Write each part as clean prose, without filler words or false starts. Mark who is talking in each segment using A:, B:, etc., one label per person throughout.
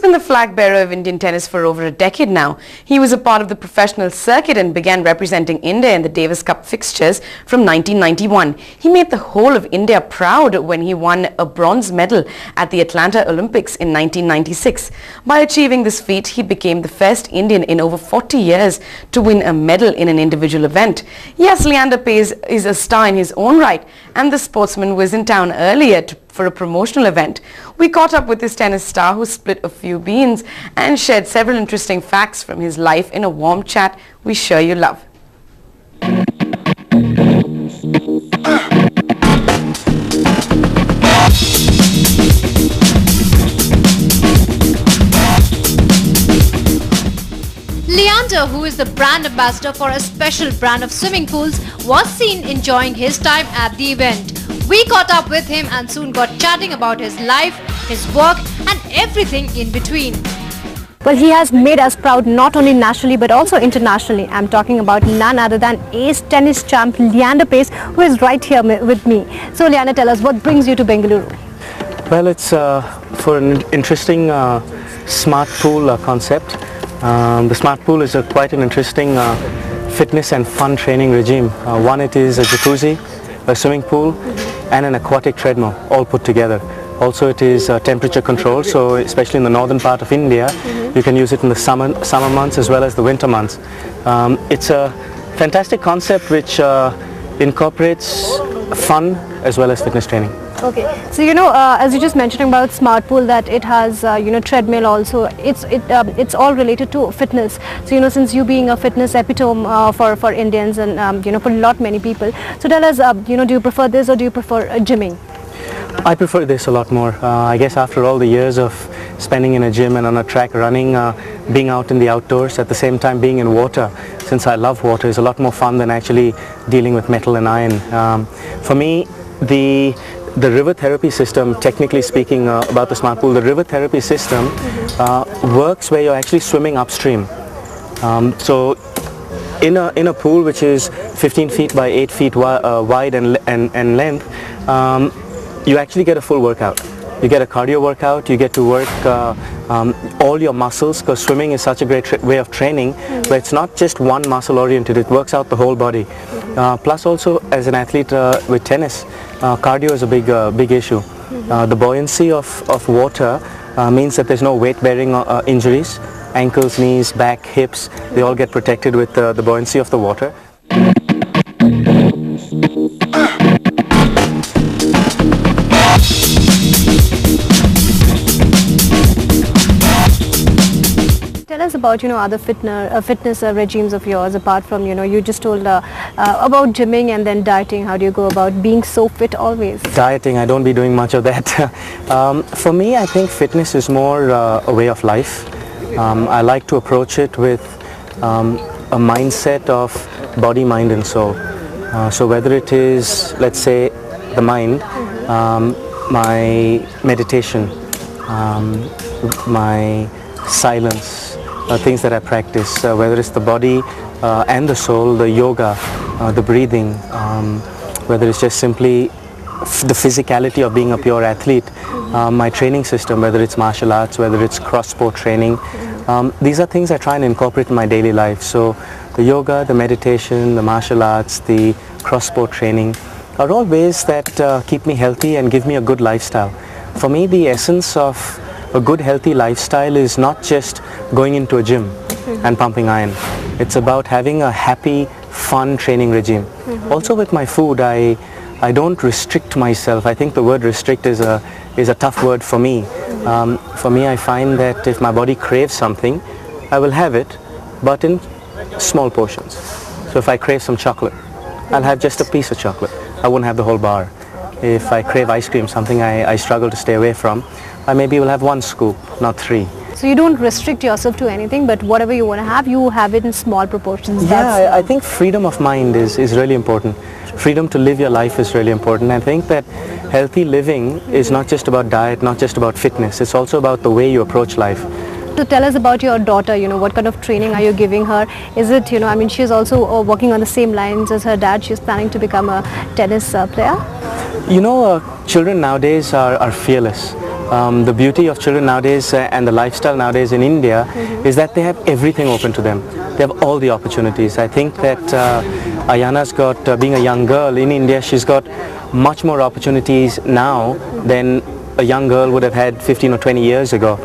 A: been the flag bearer of Indian tennis for over a decade now. He was a part of the professional circuit and began representing India in the Davis Cup fixtures from 1991. He made the whole of India proud when he won a bronze medal at the Atlanta Olympics in 1996. By achieving this feat, he became the first Indian in over 40 years to win a medal in an individual event. Yes, Leander Paes is a star in his own right, and the sportsman was in town earlier for a promotional event. We caught up with this tennis star who split a few beans and shared several interesting facts from his life in a warm chat we sure you love.
B: Leander, who is the brand ambassador for a special brand of swimming pools, was seen enjoying his time at the event. We caught up with him and soon got chatting about his life, his work and everything in between.
C: Well, he has made us proud not only nationally but also internationally. I'm talking about none other than ace tennis champ Leander Paes, who is right here with me. So Leander, tell us, what brings you to Bengaluru?
D: Well, it's for an interesting smart pool concept. The smart pool is quite an interesting fitness and fun training regime. One, it is a jacuzzi, a swimming pool and an aquatic treadmill all put together. Also, it is temperature controlled, so especially in the northern part of India, you can use it in the summer months as well as the winter months. It's a fantastic concept which incorporates fun as well as fitness training.
C: Okay, so as you just mentioned about smart pool, that it has treadmill also. It's all related to fitness. So since you being a fitness epitome for Indians and for many people. So tell us, do you prefer this or do you prefer gymming?
D: I prefer this a lot more. I guess after all the years of spending in a gym and on a track running, being out in the outdoors, at the same time being in water, since I love water, is a lot more fun than actually dealing with metal and iron. For me, the river therapy system, technically speaking about the smart pool, the river therapy system works where you're actually swimming upstream. So in a pool which is 15 feet by 8 feet wide and length, you actually get a full workout. You get a cardio workout, you get to work all your muscles, because swimming is such a great way of training where it's not just one muscle oriented, it works out the whole body. Plus also, as an athlete with tennis, cardio is a big issue. The buoyancy of water means that there's no weight bearing injuries. Ankles, knees, back, hips, they all get protected with the buoyancy of the water.
C: Tell us about other fitness regimes of yours, apart from you just told about gymming and then dieting. How do you go about being so fit always?
D: Dieting, I don't be doing much of that. For me, I think fitness is more a way of life. I like to approach it with a mindset of body, mind and soul. So whether it is, let's say, the mind, my meditation, my silence, things that I practice, whether it's the body and the soul, the yoga, the breathing, whether it's just simply the physicality of being a pure athlete, my training system, whether it's martial arts, whether it's cross-sport training, these are things I try and incorporate in my daily life. So the yoga, the meditation, the martial arts, the cross-sport training are all ways that keep me healthy and give me a good lifestyle. For me, the essence of a good healthy lifestyle is not just going into a gym and pumping iron. It's about having a happy, fun training regime. Also with my food, I don't restrict myself. I think the word restrict is a tough word for me. For me, I find that if my body craves something, I will have it, but in small portions. So if I crave some chocolate, I'll have just a piece of chocolate. I won't have the whole bar. If I crave ice cream, something I struggle to stay away from, I maybe will have one scoop, not 3.
C: So you don't restrict yourself to anything, but whatever you want to have, you have it in small proportions.
D: Yeah, I think freedom of mind is really important. Freedom to live your life is really important. I think that healthy living is not just about diet, not just about fitness. It's also about the way you approach life.
C: So tell us about your daughter, what kind of training are you giving her? Is it, I mean, she's also working on the same lines as her dad. She's planning to become a tennis player.
D: Children nowadays are fearless. The beauty of children nowadays and the lifestyle nowadays in India is that they have everything open to them. They have all the opportunities. I think that Ayana's got, being a young girl in India, she's got much more opportunities now than a young girl would have had 15 or 20 years ago.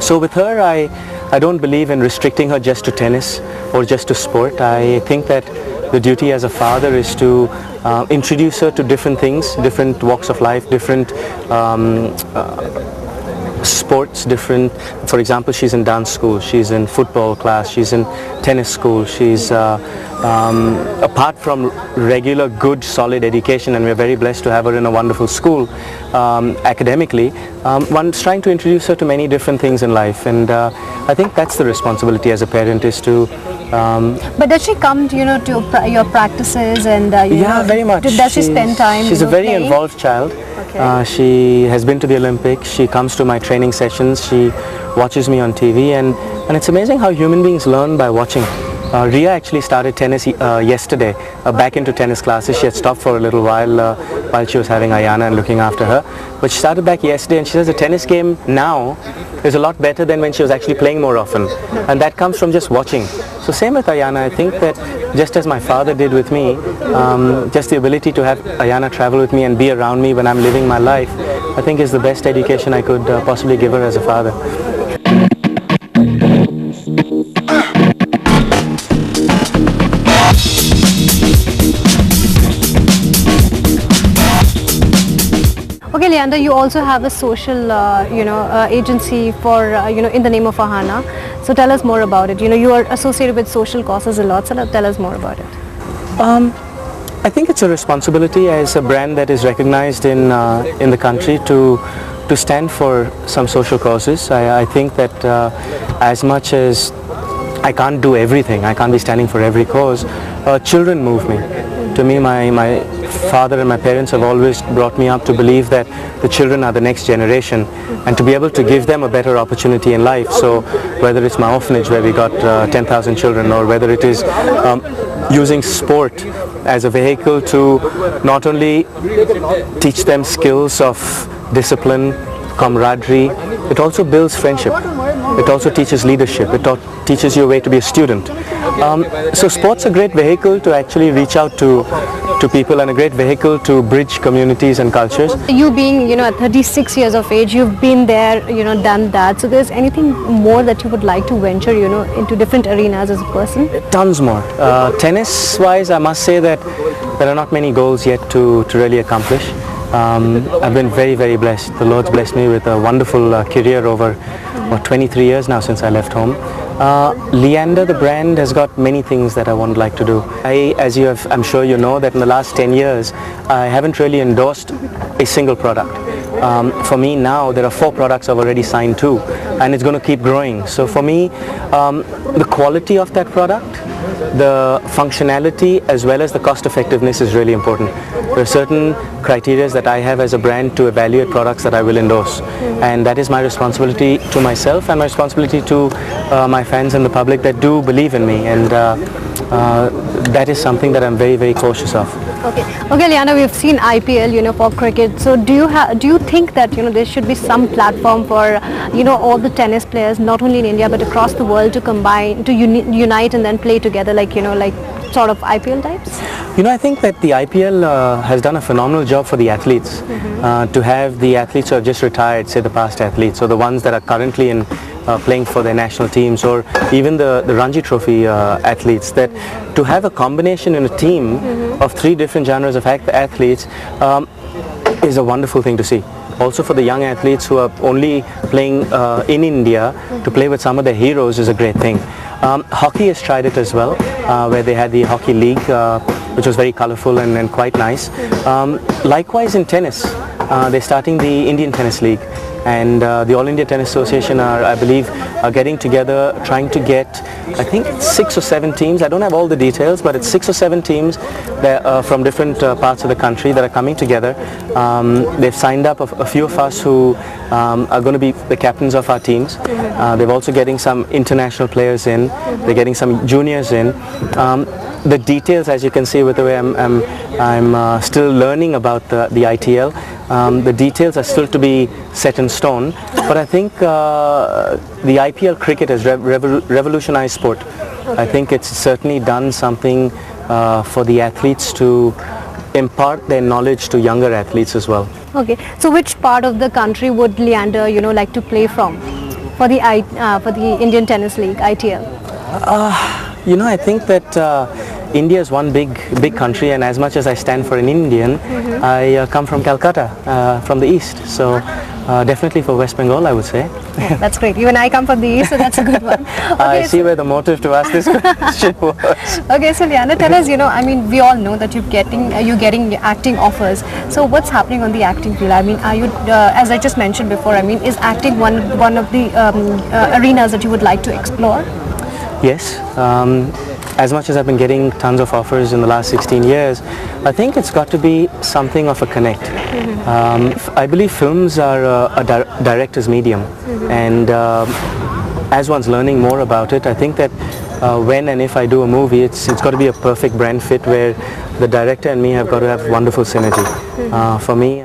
D: So with her, I don't believe in restricting her just to tennis or just to sport. I think that the duty as a father is to introduce her to different things, different walks of life, different sports, different, for example, she's in dance school, she's in football class, she's in tennis school, she's apart from regular good solid education, and we're very blessed to have her in a wonderful school academically, one's trying to introduce her to many different things in life, and I think that's the responsibility as a parent, is to
C: but does she come to, to your practices and
D: yeah, very much.
C: Does she spend time?
D: She's a very
C: playing?
D: involved child.
C: Okay.
D: She has been to the Olympics. She comes to my training sessions. She watches me on TV, and it's amazing how human beings learn by watching. Ria actually started tennis yesterday, back into tennis classes. She had stopped for a little while she was having Ayana and looking after her. But she started back yesterday, and she says the tennis game now is a lot better than when she was actually playing more often. And that comes from just watching. So same with Ayana. I think that just as my father did with me, just the ability to have Ayana travel with me and be around me when I'm living my life, I think is the best education I could possibly give her as a father.
C: Okay, Leander, you also have a social, agency for, in the name of Ahana. So tell us more about it. You are associated with social causes a lot, so tell us more about it.
D: I think it's a responsibility as a brand that is recognized in the country to stand for some social causes. I think that as much as I can't do everything, I can't be standing for every cause, children move me. To me, my father and my parents have always brought me up to believe that the children are the next generation, and to be able to give them a better opportunity in life. So whether it's my orphanage where we got 10,000 children, or whether it is using sport as a vehicle to not only teach them skills of discipline, camaraderie, it also builds friendship. It also teaches leadership. It teaches you a way to be a student. So sport's a great vehicle to actually reach out to people, and a great vehicle to bridge communities and cultures.
C: You being, at 36 years of age, you've been there, done that. So there's anything more that you would like to venture, into different arenas as a person?
D: Tons more. Tennis-wise, I must say that there are not many goals yet to really accomplish. I've been very, very blessed. The Lord's blessed me with a wonderful career over 23 years now since I left home. Leander, the brand, has got many things that I would like to do. I'm sure you know that in the last 10 years, I haven't really endorsed a single product. For me now, there are 4 products I've already signed to, and it's going to keep growing. So for me, the quality of that product, the functionality, as well as the cost effectiveness is really important. There are certain criteria that I have as a brand to evaluate products that I will endorse, and that is my responsibility to myself and my responsibility to my fans and the public that do believe in me, and that is something that I'm very, very cautious of.
C: Okay, Leander, we've seen IPL, for cricket. So do you think that there should be some platform for all the tennis players, not only in India but across the world, to combine, to unite and then play together, like sort of IPL types?
D: I think that the IPL has done a phenomenal job for the athletes. To have the athletes who have just retired, say the past athletes, or the ones that are currently in playing for their national teams, or even the Ranji Trophy athletes, that to have a combination in a team of 3 different genres of athletes is a wonderful thing to see. Also for the young athletes who are only playing in India, to play with some of their heroes is a great thing. Hockey has tried it as well, where they had the Hockey League, which was very colorful and quite nice. Likewise in tennis, they're starting the Indian Tennis League, and the All India Tennis Association I believe are getting together, trying to get, I think, 6 or 7 teams. I don't have all the details, but it's 6 or 7 teams that, from different parts of the country that are coming together. They've signed up a few of us who are going to be the captains of our teams. They're also getting some international players in. They're getting some juniors in. The details, as you can see with the way I'm still learning about the ITL, The details are still to be set in stone, but I think the IPL cricket has revolutionized sport. I think it's certainly done something for the athletes to impart their knowledge to younger athletes as well.
C: Okay, so which part of the country would Leander, like to play from for the Indian Tennis League, ITL?
D: I think that India is one big country, and as much as I stand for an Indian, I come from Calcutta, from the east, so definitely for West Bengal, I would say.
C: Yeah, that's great. Even I come from the east, so that's a good one. Okay,
D: I see where the motive to ask this question was.
C: Okay, so Leander, tell us, we all know that you're getting acting offers. So what's happening on the acting field? I mean, are you, as I just mentioned before, is acting one of the arenas that you would like to explore?
D: Yes. As much as I've been getting tons of offers in the last 16 years, I think it's got to be something of a connect. I believe films are a director's medium, and as one's learning more about it, I think that when and if I do a movie, it's got to be a perfect brand fit where the director and me have got to have wonderful synergy. For me,